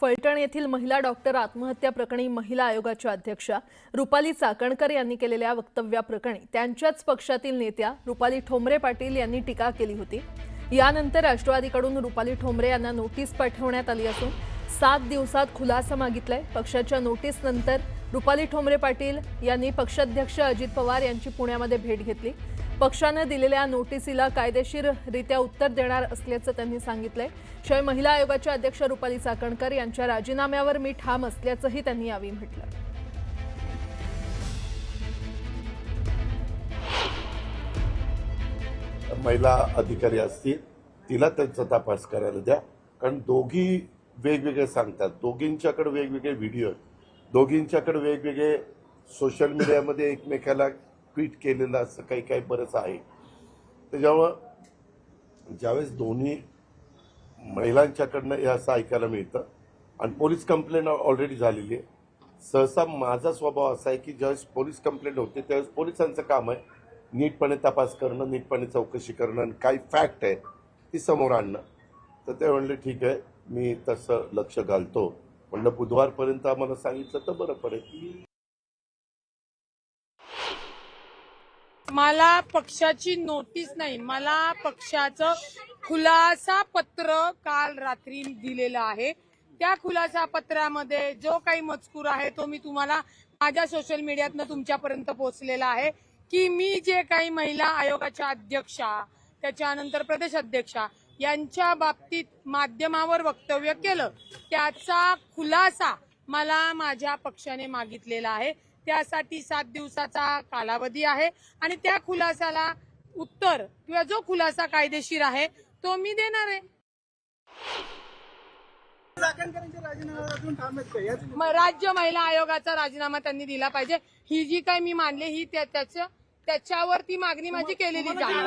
फलटण येथील महिला डॉक्टर आत्महत्या प्रकरणी महिला आयोगाच्या अध्यक्षा रुपाली चाकणकर यांनी केलेल्या वक्तव्याप्रकरणी त्यांच्याच पक्षातील नेत्या रुपाली ठोंबरे पाटील यांनी टीका केली होती। यानंतर राष्ट्रवादीकडून रुपाली ठोंबरे यांना नोटीस पाठवण्यात आली असून 7 दिवसात खुलासा मागितलाय। पक्षाच्या नोटीसनंतर रुपाली ठोंबरे पाटील यांनी पक्षाध्यक्ष अजित पवार यांची पुण्यामध्ये भेट घेतली। पक्षाने दिलेल्या नोटीसीला कायदेशीररित्या उत्तर देणार असल्याचं त्यांनी सांगितलंय। शिवाय महिला आयोगाच्या अध्यक्ष रुपाली चाकणकर यांच्या राजीनाम्यावर मी ठाम असल्याचंही त्यांनी यावेळी म्हटलं। महिला अधिकारी असतील तिला त्यांचा तपास करायला द्या, कारण दोघी वेगवेगळे सांगतात, दोघींच्याकडे वेगवेगळे व्हिडिओ आहेत, दोघींच्याकडे वेगवेगळे सोशल मीडियामध्ये एकमेकाला ट्वीट केलेलं असं काही काही बरंच आहे। त्याच्यामुळं ज्यावेळेस दोन्ही महिलांच्याकडनं हे असं ऐकायला मिळतं आणि पोलीस कंप्लेंट ऑलरेडी झालेली आहे, सहसा माझा स्वभाव असा आहे की ज्यावेळेस पोलीस कंप्लेंट होते त्यावेळेस पोलिसांचं काम आहे नीटपणे तपास करणं, नीटपणे चौकशी करणं आणि काही फॅक्ट आहे ती समोर आणणं। तर ते म्हणले ठीक आहे, मी तसं लक्ष घालतो। म्हणलं बुधवारपर्यंत आम्हाला सांगितलं तर बरं पडेल। मला पक्षाची नोटीस नाही, मला पक्षाचं खुलासा पत्र काल रात्री दिलेलं आहे। त्या खुलासा पत्रामध्ये जो काही मजकूर आहे तो मी तुम्हाला माझ्या सोशल मीडियातनं तुमच्यापर्यंत पोहोचलेला आहे की मी जे काही महिला आयोगाच्या अध्यक्षा त्याच्यानंतर प्रदेश अध्यक्षा यांच्या बाबतीत माध्यमावर वक्तव्य केलं त्याचा खुलासा मला माझ्या पक्षाने मागितलेला आहे। त्यासाठी 7 दिवसाचा कालावधी आहे आणि त्या खुलासाला उत्तर किंवा जो खुलासा कायदेशीर आहे तो मी देणार आहे। राज्य महिला आयोगाचा राजीनामा त्यांनी दिला पाहिजे, ही जी काही मी मानले ही त्याच्यावरती मागणी माझी केलेली जाईल।